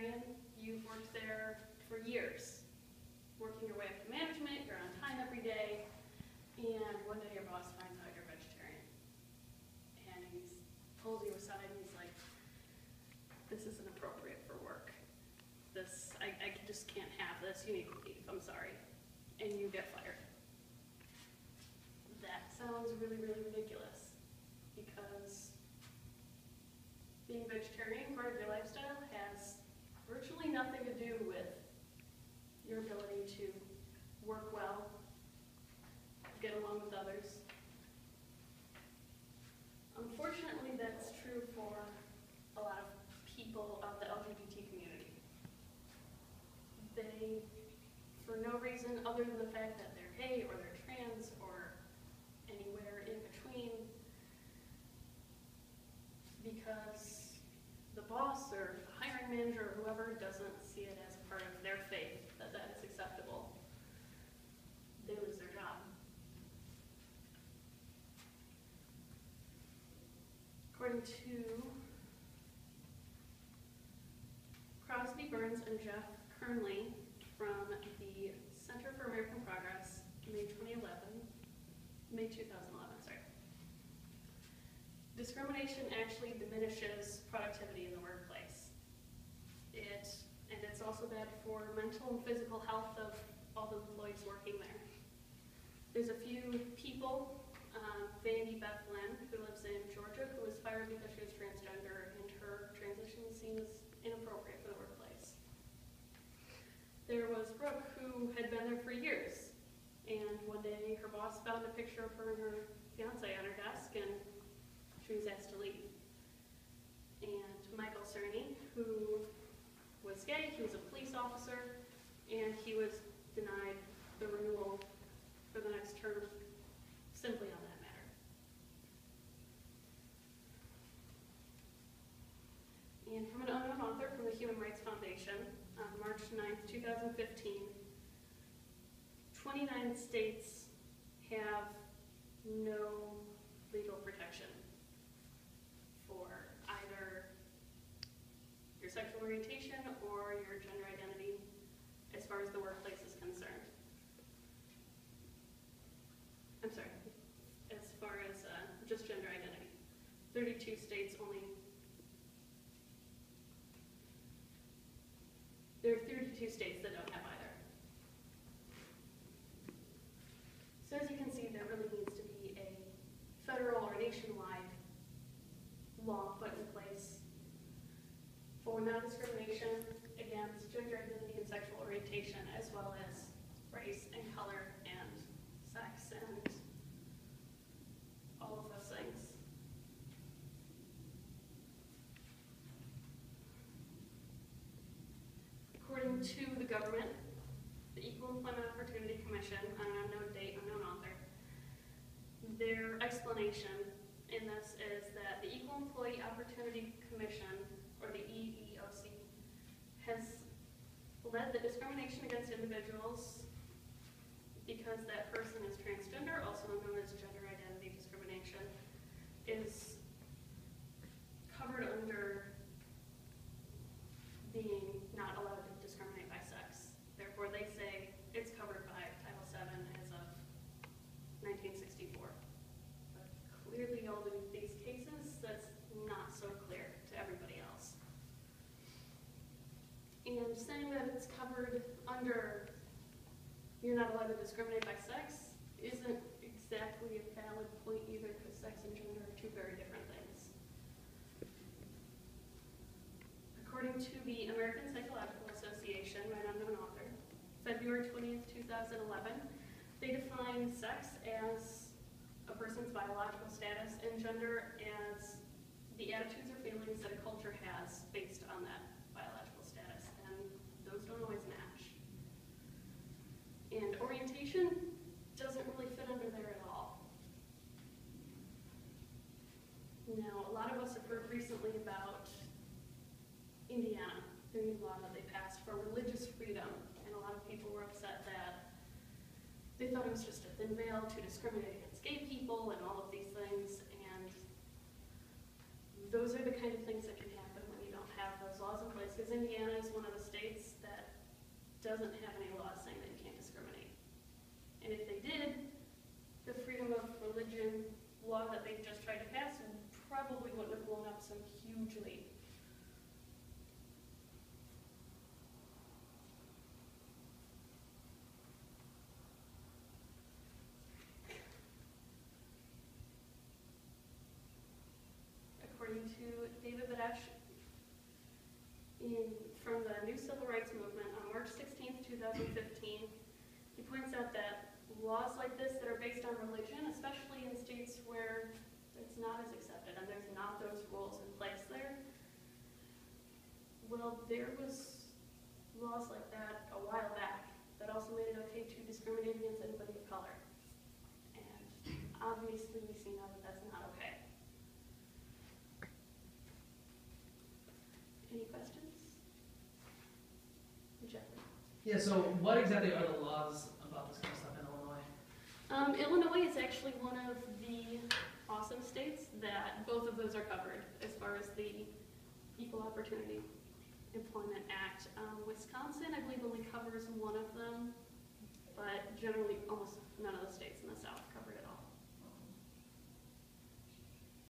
vegetarian, you've worked there for years, working your way up to management, you're on time every day, and one day your boss finds out you're vegetarian. And he pulls you aside and he's like, this isn't appropriate for work. I just can't have this, you need to leave, I'm sorry. And you get fired. That sounds really, really ridiculous, because being vegetarian, part of your lifestyle, has virtually nothing to do with your ability to work well, get along with others. Unfortunately, that's true for a lot of people of the LGBT community. They, for no reason other than the fact that they're gay or they're trans or anywhere in between, because the boss or the hiring manager or whoever doesn't see it as part of their faith that that is acceptable, they lose their job. According to Crosby, Burns, and Jeff Kernley from the Center for American Progress, May 2011, sorry. Discrimination actually diminishes productivity in the workplace. And it's also bad for mental and physical health of all the employees working there. There's a few people, Vandy Beth Lynn, who lives in Georgia, who was fired because she was transgender and her transition seems inappropriate for the workplace. There was Brooke, who had been there for years, and one day her boss found a picture of her and her fiance on her desk, and she was asked to leave. And Michael Cerny, who was gay, he was a police officer, and he was denied the renewal for the next term simply on that matter. And from an unknown author from the Human Rights Foundation, on March 9th, 2015, 29 states have no legal protection for either your sexual orientation or your gender identity as far as the workplace is concerned. I'm sorry, as far as just gender identity. 32 states only. There are 32 states that don't have either. So as you can see, there really needs to be a federal or nationwide law put in place for non-discrimination against gender identity and sexual orientation, as well as race and color and sex and all of those things. According to the government, the Equal Employment Opportunity Commission, on an unknown date, unknown author, their explanation in this is that the Equal Employee Opportunity Commission, or the EEOC, has led the discrimination against individuals because that person is transgender, also known as gender identity discrimination, is covered under being not allowed to discriminate by sex. Therefore, they say it's covered by Title VII as of 1964. But clearly, all of these cases, that's not so clear to everybody else. And saying that it's covered under you're not allowed to discriminate by sex isn't exactly a valid point either, because sex and gender are two very different things. According to the American Psychological Association, by an unknown author, February 20th, 2011, they define sex as a person's biological status and gender as the attitudes or feelings that a culture has based on that biological status, and those don't always match. And orientation doesn't really fit under there at all. Now, a lot of us have heard recently about Indiana, the new law that they passed for religious freedom, and a lot of people were upset that they thought it was just a thin veil to discriminate against gay people and all of these things, and those are the kind of things that can happen when you don't have those laws in place, because because Indiana is one of the states that doesn't have any laws saying that you can't discriminate. And if they did, the freedom of religion law that they just tried to pass probably wouldn't have blown up so hugely. According to David Badash, from the New Civil Rights Movement on March 16th, 2015, he points out that laws like this that are based on religion, especially in states where it's not as accepted and there's not those rules in place there, well, there was laws like that a while back that also made it okay to discriminate against anybody of color. And obviously we see now that that's not okay. Any questions? Jeffrey? Yeah, so what exactly are the laws about this kind of stuff in Illinois? Illinois is actually one of the awesome states that both of those are covered as far as the Equal Opportunity Employment Act. Wisconsin, I believe, only covers one of them, but generally almost none of the states